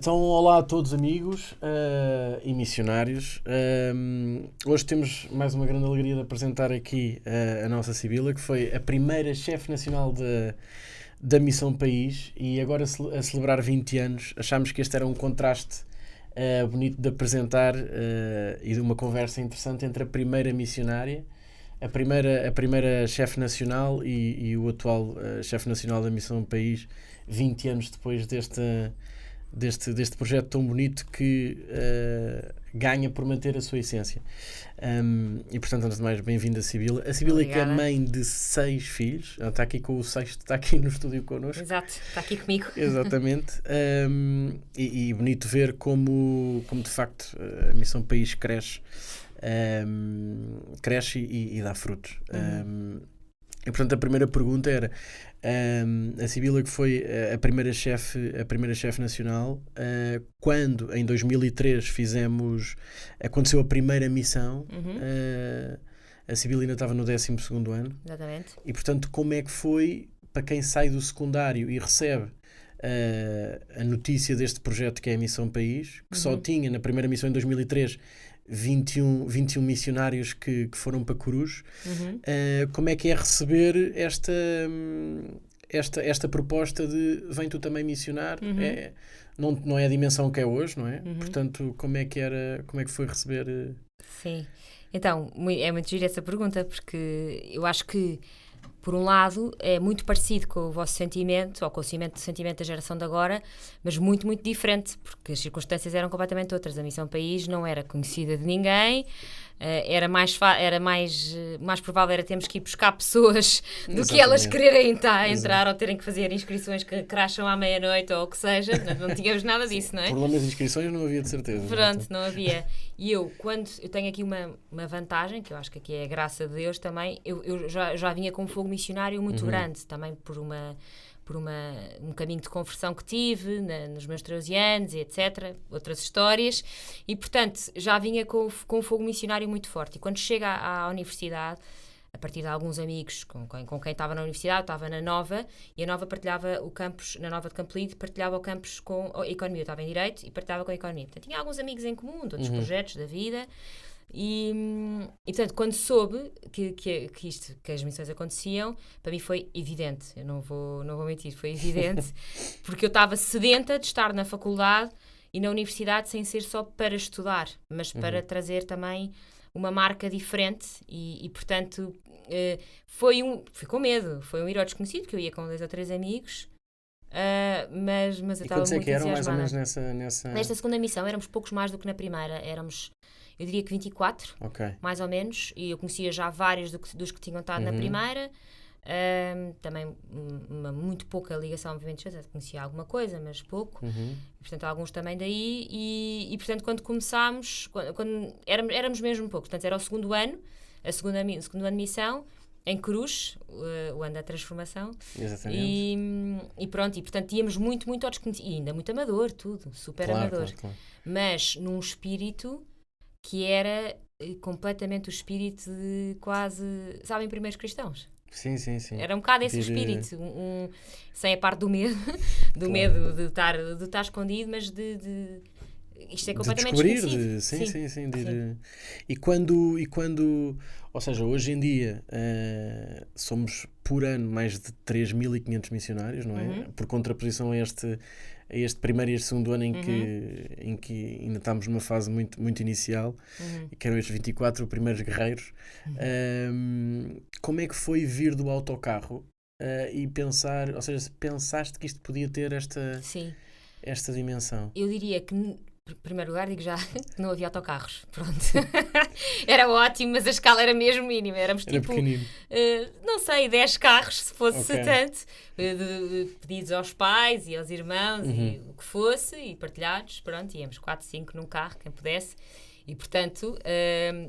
Então, olá a todos amigos e missionários. Hoje temos mais uma grande alegria de apresentar aqui a nossa Sibila, que foi a primeira chefe nacional da Missão País, e agora a celebrar 20 anos. Achámos que este era um contraste bonito de apresentar e de uma conversa interessante entre a primeira missionária, a primeira chefe nacional e o atual chefe nacional da Missão País, 20 anos depois deste projeto tão bonito que ganha por manter a sua essência. E portanto, antes de mais, bem-vinda a Sibila. A Sibila é que é mãe de 6 filhos. Ela está aqui com o sexto, está aqui no estúdio connosco. Exato, está aqui comigo. Exatamente. E bonito ver como de facto a Missão País cresce e dá frutos. E portanto a primeira pergunta era a Sibila, que foi a primeira chefe nacional, quando em 2003 aconteceu a primeira missão, a Sibila ainda estava no 12º ano. Exatamente. E portanto, como é que foi para quem sai do secundário e recebe a notícia deste projeto que é a Missão País, que só tinha na primeira missão em 2003 21 missionários que foram para Coruj. Como é que é receber esta proposta de vem tu também missionar? Não é a dimensão que é hoje, não é? Portanto, como é que foi receber? Sim, então é muito giro essa pergunta, porque eu acho que por um lado é muito parecido com o vosso sentimento, ou com o sentimento da geração de agora, mas muito, muito diferente, porque as circunstâncias eram completamente outras. A Missão País não era conhecida de ninguém, era mais provável era termos que ir buscar pessoas do que elas quererem entrar ou terem que fazer inscrições que crasham à meia-noite ou o que seja. Não tínhamos nada disso, não é? Problemas de inscrições não havia, de certeza. Pronto, não havia. E quando eu tenho aqui uma vantagem, que eu acho que aqui é a graça de Deus também, eu já vinha com um fogo missionário muito grande, também por um caminho de conversão que tive nos meus 13 anos, e etc., outras histórias, e portanto já vinha com um fogo missionário muito forte. E quando chega à universidade, a partir de alguns amigos com quem estava na universidade, estava na Nova, e a Nova partilhava o campus, na Nova de Campolide, partilhava o campus com a Economia. Eu estava em Direito e partilhava com a Economia. Portanto, tinha alguns amigos em comum, de outros projetos da vida. E portanto, quando soube que as missões aconteciam, para mim foi evidente. Eu não vou mentir, foi evidente, porque eu estava sedenta de estar na faculdade e na universidade sem ser só para estudar, mas para trazer também uma marca diferente e portanto fui com medo. Foi um ir ao desconhecido, que eu ia com 2 ou 3 amigos. Mas eu estava muito entusiasmada. E quantos é que eram mais ou menos nessa... Nesta segunda missão éramos poucos mais do que na primeira. Éramos, eu diria que 24, mais ou menos, e eu conhecia já vários dos que tinham estado na primeira. Também uma muito pouca ligação, obviamente, conhecia alguma coisa, mas pouco. Portanto, alguns também daí. E portanto, quando começámos, quando éramos mesmo pouco. Portanto, era o segundo ano de missão, em Coruj, o ano da transformação. Exatamente. E pronto, e portanto íamos muito, muito ao desconhecido. E ainda muito amador, tudo, super amador. Claro. Mas num espírito que era completamente o espírito de quase, sabem, primeiros cristãos. Sim. Era um bocado esse espírito, sem a parte do medo, medo de estar escondido, mas isto é completamente descobrir, sim. E quando, ou seja, hoje em dia somos por ano mais de 3.500 missionários, não é? Por contraposição a este primeiro e este segundo ano em que ainda estamos numa fase muito, muito inicial, e que eram estes 24 primeiros guerreiros. Como é que foi vir do autocarro e pensar, ou seja, pensaste que isto podia ter esta dimensão? Eu diria que, em primeiro lugar, digo já que não havia autocarros. Pronto. Era ótimo, mas a escala era mesmo mínima. Éramos tipo, não sei, 10 carros, se fosse tanto, pedidos aos pais e aos irmãos e o que fosse, e partilhados. Pronto, íamos 4, 5 num carro, quem pudesse. E, portanto,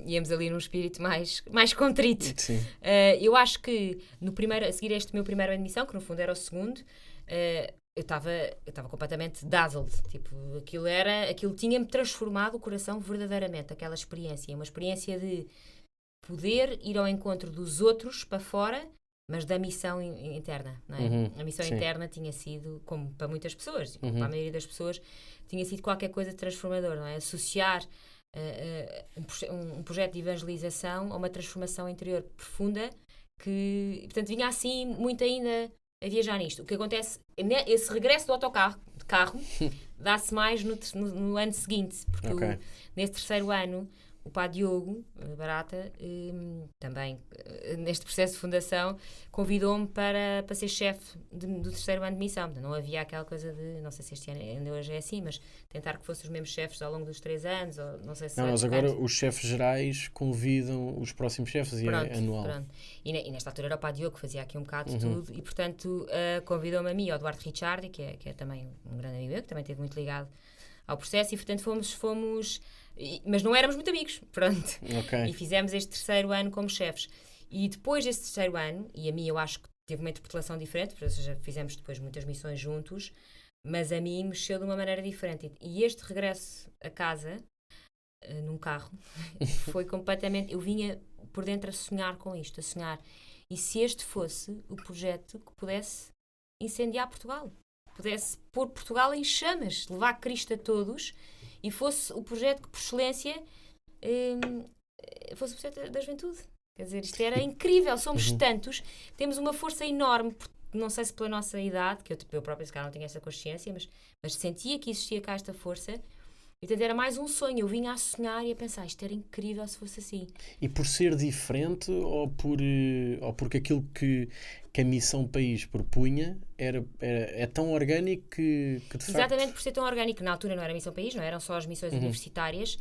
íamos ali num espírito mais contrito. Eu acho que, a seguir este meu primeiro ano de missão, que no fundo era o segundo, eu estava completamente dazzled. Tipo, aquilo tinha-me transformado o coração verdadeiramente, aquela experiência. Uma experiência de poder ir ao encontro dos outros para fora mas da missão interna, não é? A missão interna tinha sido, como para muitas pessoas, como para a maioria das pessoas, tinha sido qualquer coisa de transformador, não é? Associar um projeto de evangelização a uma transformação interior profunda que, portanto, vinha assim muito ainda a viajar nisto. O que acontece, esse regresso do autocarro, de carro, dá-se mais no ano seguinte, porque nesse terceiro ano o Padre Diogo Barata, também neste processo de fundação, convidou-me para ser chefe do terceiro ano de missão. Portanto, não havia aquela coisa de, não sei se este ano ainda hoje é assim, mas tentar que fossem os mesmos chefes ao longo dos 3 anos, ou não sei se... Não, mas agora os chefes gerais convidam os próximos chefes e é anual. Pronto. E nesta altura era o Padre Diogo que fazia aqui um bocado de tudo, e portanto convidou-me a mim, ao Eduardo Ricciardi, que é também um grande amigo meu, que também esteve muito ligado ao processo, e portanto fomos mas não éramos muito amigos, pronto. E fizemos este terceiro ano como chefes. E depois deste terceiro ano, e a mim eu acho que teve uma interpretação diferente, ou seja, fizemos depois muitas missões juntos, mas a mim mexeu de uma maneira diferente. E este regresso a casa, num carro, foi completamente... Eu vinha por dentro a sonhar com isto, a sonhar. E se este fosse o projeto que pudesse incendiar Portugal, pudesse pôr Portugal em chamas, levar Cristo a todos, e fosse o projeto que, por excelência, fosse o projeto da juventude. Quer dizer, isto era incrível, somos tantos, temos uma força enorme, não sei se pela nossa idade, que eu própria se calhar não tinha essa consciência, mas sentia que existia cá esta força, e portanto era mais um sonho. Eu vinha a sonhar e a pensar, isto era incrível se fosse assim. E por ser diferente, ou porque aquilo que a Missão País propunha é tão orgânico que de facto... Exatamente, por ser tão orgânico. Na altura não era Missão País, não eram só as missões universitárias,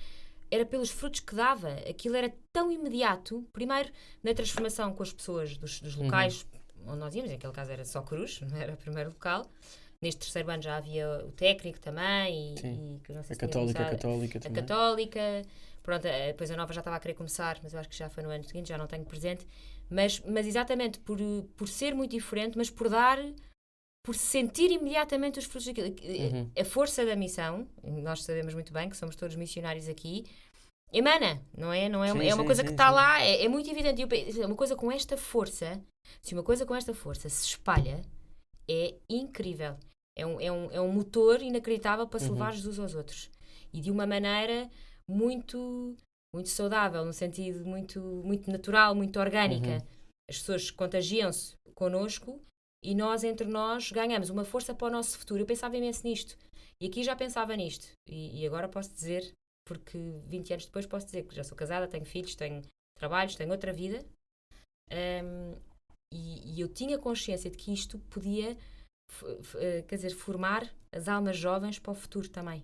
era pelos frutos que dava. Aquilo era tão imediato, primeiro na transformação com as pessoas dos locais onde nós íamos, naquele caso era só Cruz, não era o primeiro local. Neste terceiro ano já havia o técnico também, e não sei se a católica também. A católica, pronto, depois a nova já estava a querer começar, mas eu acho que já foi no ano seguinte, já não tenho presente. Mas exatamente por ser muito diferente, mas por sentir imediatamente os frutos daquilo. A força da missão, nós sabemos muito bem que somos todos missionários aqui, emana, não é? É uma coisa que está lá, é muito evidente. Uma coisa com esta força, se uma coisa com esta força se espalha, é incrível. É um motor inacreditável para se levar Jesus aos outros. E de uma maneira muito, muito saudável, no sentido muito, muito natural, muito orgânica. As pessoas contagiam-se connosco e nós, entre nós, ganhamos uma força para o nosso futuro. Eu pensava imenso nisto. E aqui já pensava nisto. E agora posso dizer, porque 20 anos depois posso dizer que já sou casada, tenho filhos, tenho trabalhos, tenho outra vida. E eu tinha consciência de que isto podia, quer dizer, formar as almas jovens para o futuro também.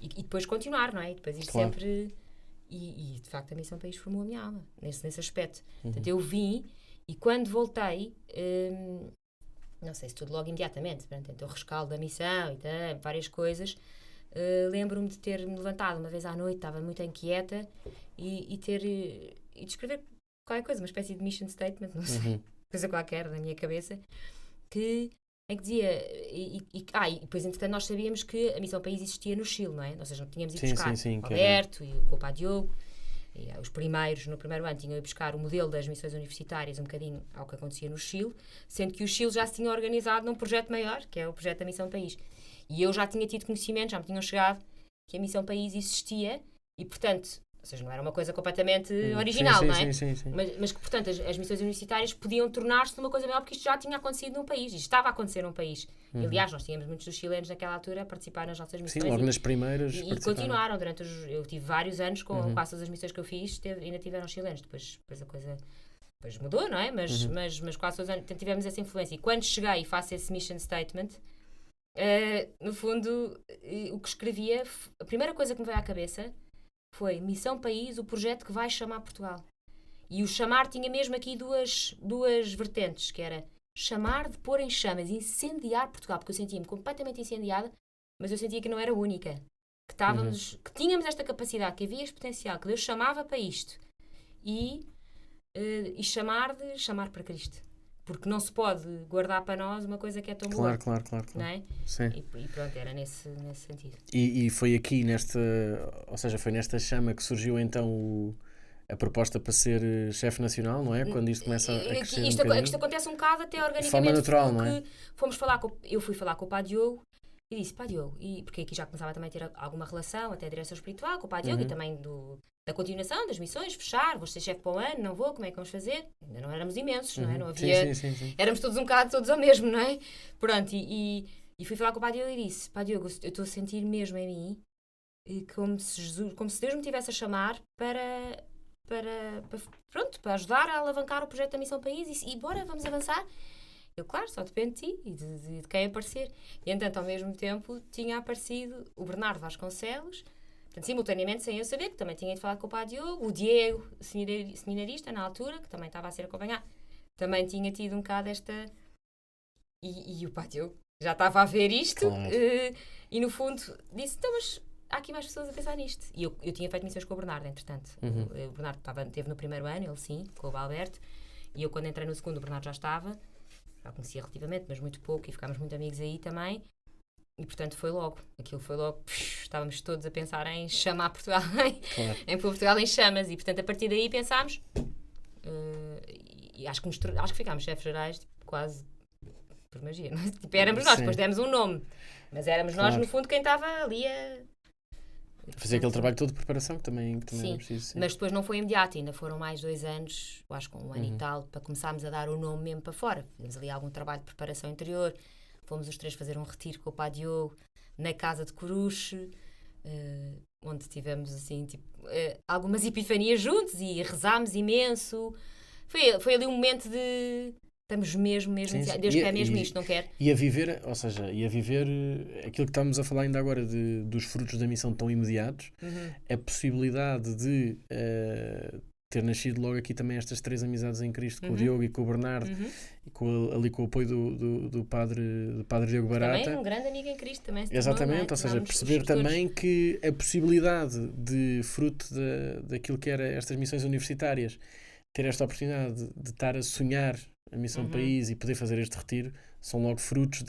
E depois continuar, não é? E depois ir sempre... E de facto a Missão País formou a minha alma nesse aspecto. Portanto, eu vim e quando voltei, não sei se tudo logo imediatamente, portanto, o rescaldo da missão e várias coisas, lembro-me de ter-me levantado uma vez à noite, estava muito inquieta, e de escrever qualquer coisa, uma espécie de mission statement, não sei, coisa qualquer na minha cabeça, em que dizia, e depois entretanto nós sabíamos que a Missão País existia no Chile, não é? Ou seja, não tínhamos ido buscar o Alberto e o Padre Diogo, e os primeiros, no primeiro ano, tinham ido buscar o modelo das missões universitárias um bocadinho ao que acontecia no Chile, sendo que o Chile já se tinha organizado num projeto maior, que é o projeto da Missão País. E eu já tinha tido conhecimento, já me tinham chegado que a Missão País existia e, portanto, ou seja, não era uma coisa completamente original, não é? Sim. Mas que, portanto, as missões universitárias podiam tornar-se numa coisa maior porque isto já tinha acontecido num país, isto estava a acontecer num país. E, aliás, nós tínhamos muitos dos chilenos naquela altura a participar nas nossas missões. Sim, logo nas primeiras. E continuaram durante eu tive vários anos com quase todas as missões que eu fiz, ainda tiveram chilenos. Depois a coisa mudou, não é? Mas quase todos os anos tivemos essa influência. E quando cheguei e faço esse mission statement, no fundo, o que escrevia, a primeira coisa que me veio à cabeça foi Missão País, o projeto que vai chamar Portugal. E o chamar tinha mesmo aqui duas vertentes, que era chamar de pôr em chamas, incendiar Portugal, porque eu sentia-me completamente incendiada, mas eu sentia que não era única, que tínhamos esta capacidade, que havia este potencial, que Deus chamava para isto, e chamar para Cristo. Porque não se pode guardar para nós uma coisa que é tão boa. Claro. Não é? Sim. E pronto, era nesse sentido. E foi aqui ou seja, foi nesta chama que surgiu então a proposta para ser chefe nacional, não é? Quando isto começa a crescer isto acontece um bocado até organicamente. De forma natural, não é? Eu fui falar com o Padre Diogo e disse, Padre Diogo, porque aqui já começava também a ter alguma relação, até a direção espiritual com o Padre Diogo e também da continuação das missões, fechar, vou ser chefe para o ano, não vou, como é que vamos fazer? Ainda não éramos imensos, não é? Não havia... Sim. Éramos todos um bocado, todos ao mesmo, não é? Pronto, e fui falar com o Padre Diogo e disse, Padre Diogo, eu estou a sentir mesmo em mim como se Deus me tivesse a chamar para ajudar a alavancar o projeto da Missão País e bora, vamos avançar. Eu, claro, só depende de ti e de quem aparecer. E, entanto, ao mesmo tempo, tinha aparecido o Bernardo Vasconcelos, portanto, simultaneamente, sem eu saber, que também tinha ido falar com o Padre Diogo, o Diego, seminarista, na altura, que também estava a ser acompanhado, também tinha tido um bocado esta... E o Padre Diogo já estava a ver isto, claro. E, no fundo, disse, então, mas há aqui mais pessoas a pensar nisto. E eu tinha feito missões com o Bernardo, entretanto. O Bernardo esteve no primeiro ano, ele sim, com o Alberto, e eu, quando entrei no segundo, o Bernardo já estava, já conhecia relativamente, mas muito pouco, e ficámos muito amigos aí também, e portanto foi logo, estávamos todos a pensar em chamar Portugal, em pôr Portugal em chamas, e portanto a partir daí pensámos, e acho que ficámos chefes gerais, tipo, quase por magia, não é? Tipo, éramos nós, depois demos um nome, mas éramos nós no fundo quem estava ali a fazer aquele trabalho todo de preparação que também sim, era preciso. Sim. Mas depois não foi imediato, ainda foram mais 2 anos, eu acho que um ano e tal, para começarmos a dar o nome mesmo para fora. Fizemos ali algum trabalho de preparação interior, fomos os 3 fazer um retiro com o Padre Diogo na casa de Coruche, onde tivemos assim, tipo, algumas epifanias juntos e rezámos imenso. Foi ali um momento de... Estamos mesmo, sim. Deus quer mesmo isto, não quer? E a viver, ou seja, aquilo que estamos a falar ainda agora dos frutos da missão tão imediatos, a possibilidade de ter nascido logo aqui também estas 3 amizades em Cristo, com o Diogo e com o Bernardo, e ali com o apoio do padre Diogo Barata. Também um grande amigo em Cristo, também. Exatamente, ou seja, perceber também que a possibilidade de, fruto daquilo que era estas missões universitárias, ter esta oportunidade de estar a sonhar a Missão País e poder fazer este retiro, são logo frutos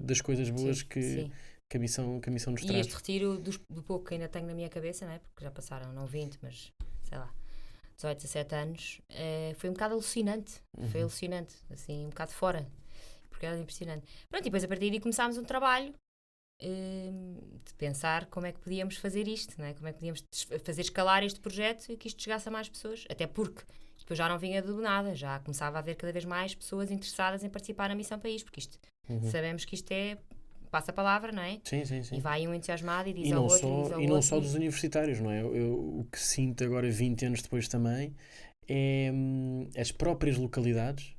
das coisas boas que a missão nos traz. E este retiro, do pouco que ainda tenho na minha cabeça, não é? Porque já passaram, não 20, mas sei lá, 18, 17 anos, foi um bocado alucinante. Foi alucinante, assim, um bocado fora, porque era impressionante. Pronto, e depois a partir daí começámos um trabalho de pensar como é que podíamos fazer isto, não é? Como é que podíamos fazer escalar este projeto e que isto chegasse a mais pessoas, até porque depois já não vinha do nada, já começava a haver cada vez mais pessoas interessadas em participar na Missão País, porque isto, sabemos que isto passa a palavra, não é? Sim. E vai um entusiasmado e diz ao outro, diz ao outro. E não só dos universitários, não é? O que sinto agora, 20 anos depois também, é as próprias localidades,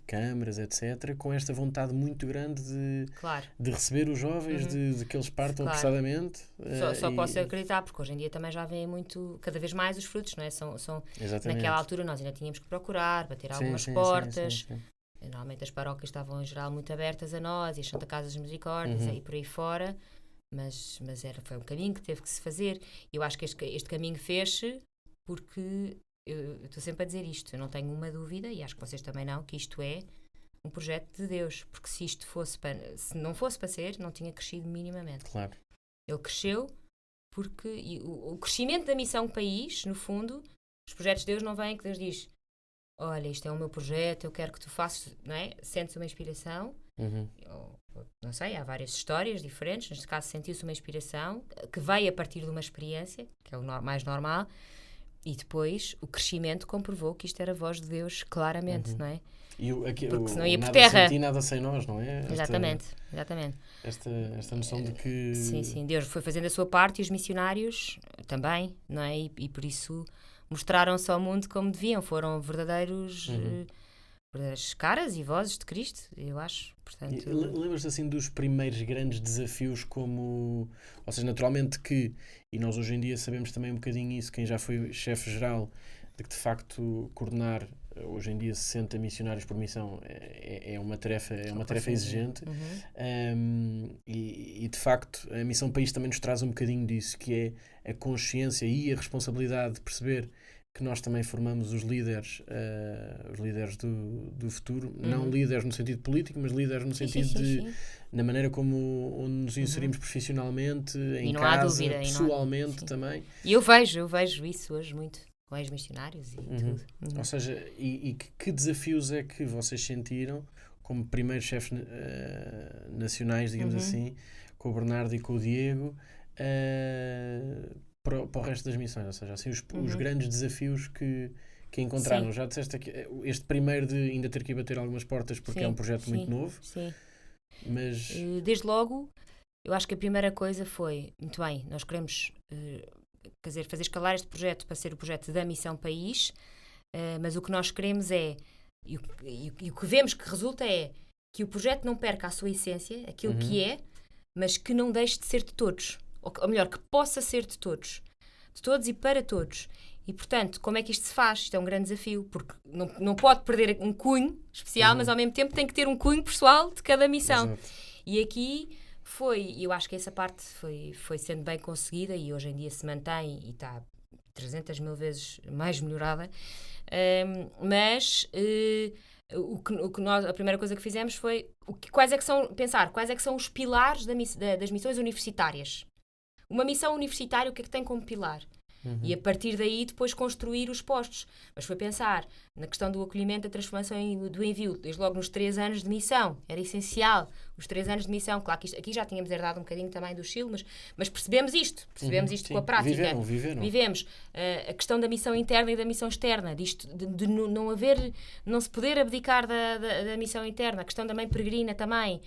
câmaras, etc., com esta vontade muito grande de receber os jovens, de que eles partam apressadamente. Só posso acreditar, porque hoje em dia também já vêm cada vez mais os frutos, não é? São naquela altura nós ainda tínhamos que procurar, bater algumas portas. Sim. Normalmente as paróquias estavam em geral muito abertas a nós, e as Santa Casas de Misericórdias e por aí fora, mas foi um caminho que teve que se fazer. Eu acho que este caminho fez-se porque... Eu estou sempre a dizer isto, eu não tenho uma dúvida, e acho que vocês também não, que isto é um projeto de Deus, porque se não fosse para ser, não tinha crescido minimamente. Claro. Ele cresceu porque o crescimento da Missão País, no fundo, os projetos de Deus não vêm que Deus diz, olha, isto é o meu projeto, eu quero que tu faças, não é? Sentes uma inspiração, não sei, há várias histórias diferentes, neste caso sentiu-se uma inspiração que veio a partir de uma experiência, que é o mais normal. E depois o crescimento comprovou que isto era a voz de Deus claramente, não é? Porque senão ia por nada terra. Sem ti, nada sem nós, não é? Exatamente. Esta noção de que... Sim, Deus foi fazendo a sua parte e os missionários também, não é? E por isso mostraram-se ao mundo como deviam, foram verdadeiras caras e vozes de Cristo, eu acho. Portanto... Lembras-te assim dos primeiros grandes desafios ou seja, naturalmente e nós hoje em dia sabemos também um bocadinho isso, quem já foi chefe-geral, de que de facto coordenar hoje em dia 60 missionários por missão é uma tarefa exigente. E de facto a Missão País também nos traz um bocadinho disso, que é a consciência e a responsabilidade de perceber que nós também formamos os líderes do futuro, não líderes no sentido político, mas líderes no sentido na maneira como onde nos inserimos profissionalmente, em casa, dúvida, pessoalmente também. E eu vejo isso hoje muito, com ex-missionários e tudo. Ou seja, e que desafios é que vocês sentiram como primeiros chefes nacionais, digamos assim, com o Bernardo e com o Diego, para o resto das missões, ou seja, assim, os grandes desafios que encontraram. Já disseste que este primeiro de ainda ter que ir bater algumas portas porque é um projeto muito novo. Sim. Mas... Desde logo, eu acho que a primeira coisa foi, muito bem, nós queremos fazer escalar este projeto para ser o projeto da Missão País, mas o que nós queremos e o que vemos que resulta é que o projeto não perca a sua essência, aquilo que é, mas que não deixe de ser de todos. Ou melhor, que possa ser de todos e para todos. E, portanto, como é que isto se faz? Isto é um grande desafio, porque não pode perder um cunho especial, mas ao mesmo tempo tem que ter um cunho pessoal de cada missão. Exato. E aqui eu acho que essa parte foi sendo bem conseguida e hoje em dia se mantém e está 300 mil vezes mais melhorada. Mas a primeira coisa que fizemos foi quais é que são os pilares das missões universitárias. Uma missão universitária, o que é que tem como pilar? E a partir daí depois construir os postos. Mas foi pensar na questão do acolhimento, da transformação e do envio, desde logo nos 3 anos de missão. Era essencial, os 3 anos de missão. Claro que aqui já tínhamos herdado um bocadinho também do Chile, mas percebemos isto com a prática. Vivemos a questão da missão interna e da missão externa, de não se poder abdicar da missão interna. A questão da mãe peregrina também.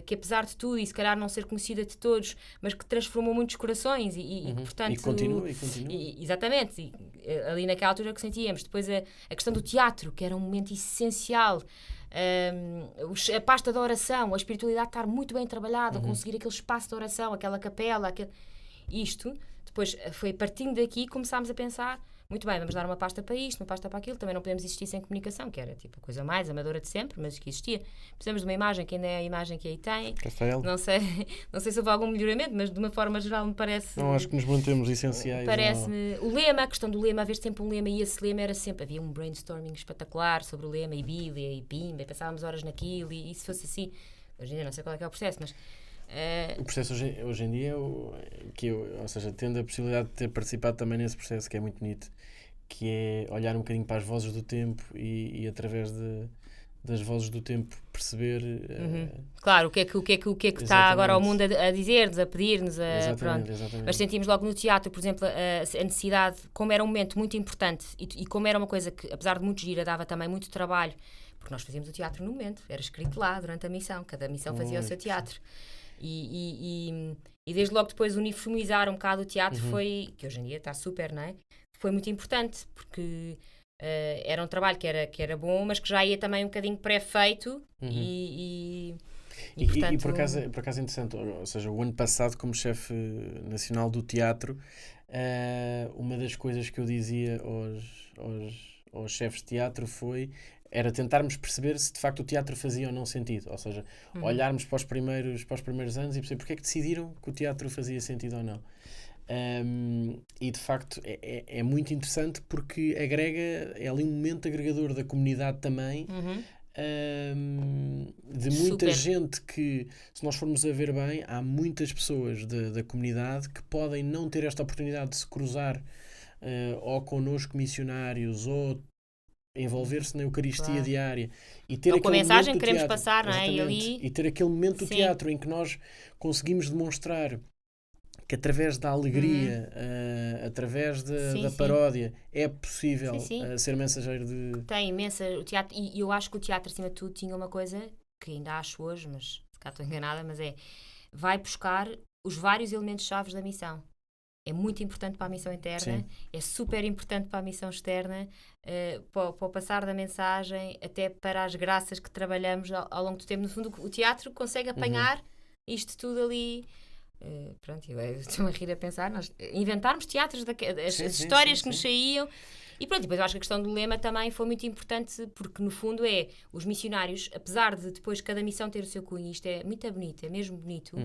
Que apesar de tudo e se calhar não ser conhecida de todos, mas que transformou muitos corações e portanto... E continua. Exatamente, ali naquela altura que sentíamos. Depois a questão do teatro, que era um momento essencial, a pasta da oração, a espiritualidade estar muito bem trabalhada, conseguir aquele espaço de oração, aquela capela, isto. Depois foi partindo daqui que começámos a pensar, muito bem, vamos dar uma pasta para isto, uma pasta para aquilo, também não podemos existir sem comunicação, que era tipo a coisa mais amadora de sempre, mas que existia. Precisamos de uma imagem, que ainda é a imagem que aí tem. Rafael. Não sei se houve algum melhoramento, mas de uma forma geral me parece... Não, acho que nos mantemos essenciais. Parece-me... O lema, a questão do lema, haver sempre um lema, e esse lema era sempre... Havia um brainstorming espetacular sobre o lema, e Bíblia, e Pimba, e passávamos horas naquilo, e se fosse assim... Hoje em dia não sei qual é que é o processo, mas... O processo hoje em dia ou seja, tendo a possibilidade de ter participado também nesse processo, que é muito bonito, que é olhar um bocadinho para as vozes do tempo e através das vozes do tempo perceber claro, o que é que está agora ao mundo a dizer-nos, a pedir-nos, exatamente. Mas sentimos logo no teatro, por exemplo, a necessidade, como era um momento muito importante e como era uma coisa que, apesar de muito gira, dava também muito trabalho, porque nós fazíamos o teatro no momento, era escrito lá durante a missão, cada missão fazia o seu teatro. E desde logo depois uniformizar um bocado o teatro foi, que hoje em dia está super, não é? Foi muito importante, porque era um trabalho que era bom, mas que já ia também um bocadinho pré-feito e portanto... por acaso é interessante, ou seja, o ano passado como chefe nacional do teatro, uma das coisas que eu dizia aos chefes de teatro era tentarmos perceber se de facto o teatro fazia ou não sentido, ou seja, olharmos para os primeiros anos e perceber porque é que decidiram que o teatro fazia sentido ou não. E de facto é muito interessante porque é ali um momento agregador da comunidade também, de muita gente que, se nós formos a ver bem, há muitas pessoas da comunidade que podem não ter esta oportunidade de se cruzar ou connosco missionários ou envolver-se na Eucaristia diária e ter com a mensagem que queremos passar, não é? E ter aquele momento do teatro em que nós conseguimos demonstrar que através da alegria, através da paródia, é possível ser mensageiro de... Tem imensa... O teatro, e eu acho que o teatro, acima de tudo, tinha uma coisa que ainda acho hoje, mas se cá estou enganada, mas vai buscar os vários elementos-chave da missão. É muito importante para a missão interna, é super importante para a missão externa, para o passar da mensagem, até para as graças que trabalhamos ao longo do tempo. No fundo, o teatro consegue apanhar isto tudo ali. Pronto, eu estou a rir a pensar, nós inventarmos teatros, as histórias que nos saíam. E pronto, depois eu acho que a questão do lema também foi muito importante, porque no fundo os missionários, apesar de depois cada missão ter o seu cunho, isto é muito bonito, é mesmo bonito,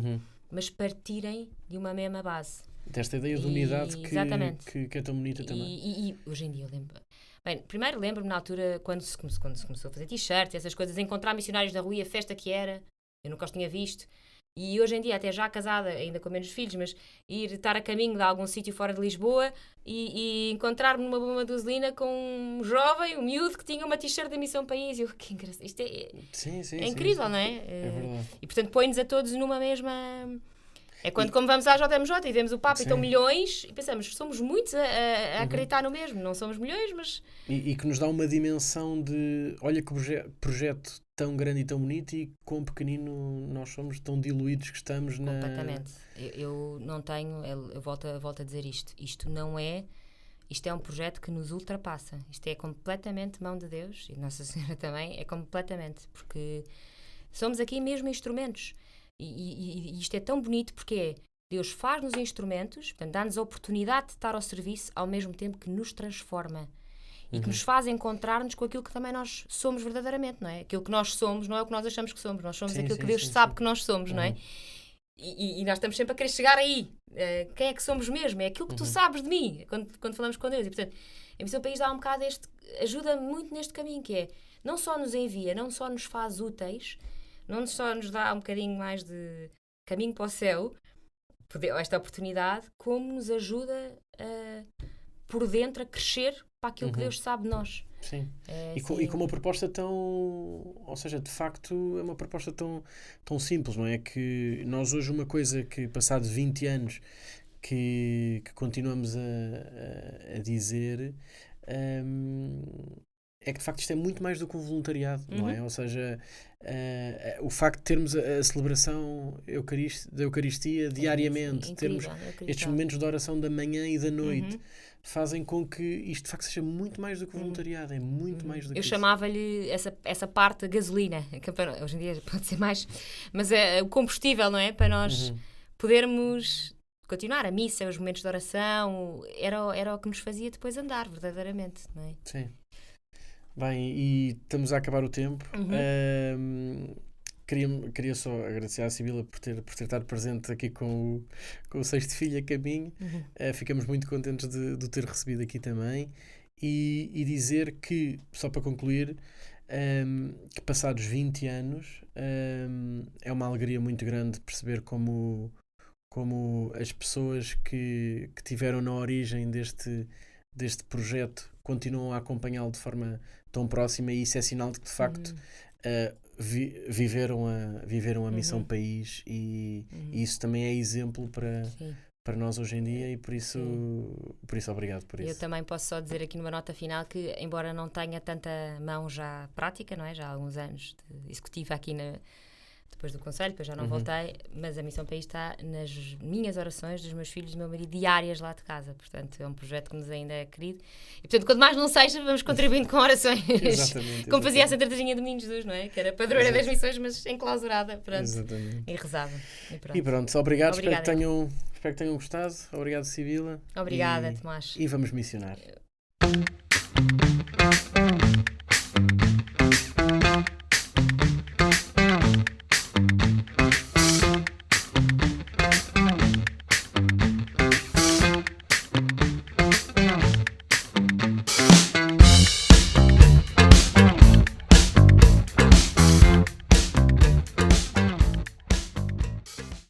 mas partirem de uma mesma base. Desta ideia de unidade exatamente. que é tão bonita também. E hoje em dia eu lembro. Bem, primeiro lembro-me na altura, quando se começou a fazer t-shirts, essas coisas, encontrar missionários da rua e a festa que era, eu nunca os tinha visto. E hoje em dia, até já casada, ainda com menos filhos, mas estar a caminho de algum sítio fora de Lisboa e encontrar-me numa bomba de gasolina com um jovem, um miúdo, que tinha uma t-shirt da Missão País. E eu, que engraçado. Isto é incrível, não é? É verdade. E portanto põe-nos a todos numa mesma... É quando como vamos à JMJ e vemos o Papa e estão milhões e pensamos, somos muitos a acreditar no mesmo. Não somos milhões, mas... E que nos dá uma dimensão de, olha que projeto tão grande e tão bonito e quão pequenino nós somos, tão diluídos que estamos na... Completamente. Eu não tenho... Eu volto a dizer isto. Isto é um projeto que nos ultrapassa. Isto é completamente mão de Deus e Nossa Senhora também. É completamente. Porque somos aqui mesmo instrumentos. E isto é tão bonito porque Deus faz-nos instrumentos, portanto, dá-nos a oportunidade de estar ao serviço ao mesmo tempo que nos transforma e que nos faz encontrar-nos com aquilo que também nós somos verdadeiramente, não é? Aquilo que nós somos não é o que nós achamos que somos, nós somos aquilo que Deus sabe que nós somos, não é? E nós estamos sempre a querer chegar aí. Quem é que somos mesmo? É aquilo que tu sabes de mim, quando falamos com Deus. E, portanto, a Missão País dá um bocado ajuda muito neste caminho, que é, não só nos envia, não só nos faz úteis, não só nos dá um bocadinho mais de caminho para o céu, esta oportunidade, como nos ajuda por dentro a crescer para aquilo que Deus sabe de nós. Sim. E com uma proposta tão... Ou seja, de facto, é uma proposta tão simples, não é? Que nós hoje, uma coisa que, passado 20 anos, que continuamos a dizer... é que de facto isto é muito mais do que um voluntariado, não é? Ou seja, o facto de termos a celebração da Eucaristia diariamente, termos estes momentos de oração da manhã e da noite, fazem com que isto de facto seja muito mais do que voluntariado, é muito mais do que eu isso. chamava-lhe essa parte gasolina, que hoje em dia pode ser mais, mas é o combustível, não é? Para nós podermos continuar a missa, os momentos de oração, era o que nos fazia depois andar, verdadeiramente, não é? Sim. Bem, e estamos a acabar o tempo. Queria só agradecer à Sibila por ter estado presente aqui com o sexto filho a caminho. Ficamos muito contentes de o ter recebido aqui também. E dizer que, só para concluir, que passados 20 anos é uma alegria muito grande perceber como as pessoas que tiveram na origem deste projeto continuam a acompanhá-lo de forma tão próxima, e isso é sinal de que de facto viveram a Missão País, e isso também é exemplo para nós hoje em dia, e por isso obrigado por isso. Eu também posso só dizer aqui numa nota final que, embora não tenha tanta mão já prática, não é? Já há alguns anos de executiva aqui depois do Conselho, depois já não voltei, mas a Missão País está nas minhas orações, dos meus filhos e do meu marido, diárias lá de casa. Portanto, é um projeto que nos ainda é querido. E, portanto, quanto mais não seja, vamos contribuindo com orações. Exatamente. Como fazia a Santa Teresinha do Menino Jesus, não é? Que era padroeira das missões, mas enclausurada. Pronto. Exatamente. E rezava. E pronto, obrigado. Espero que tenham gostado. Obrigado, Sibila. Obrigada, Tomás. E vamos missionar.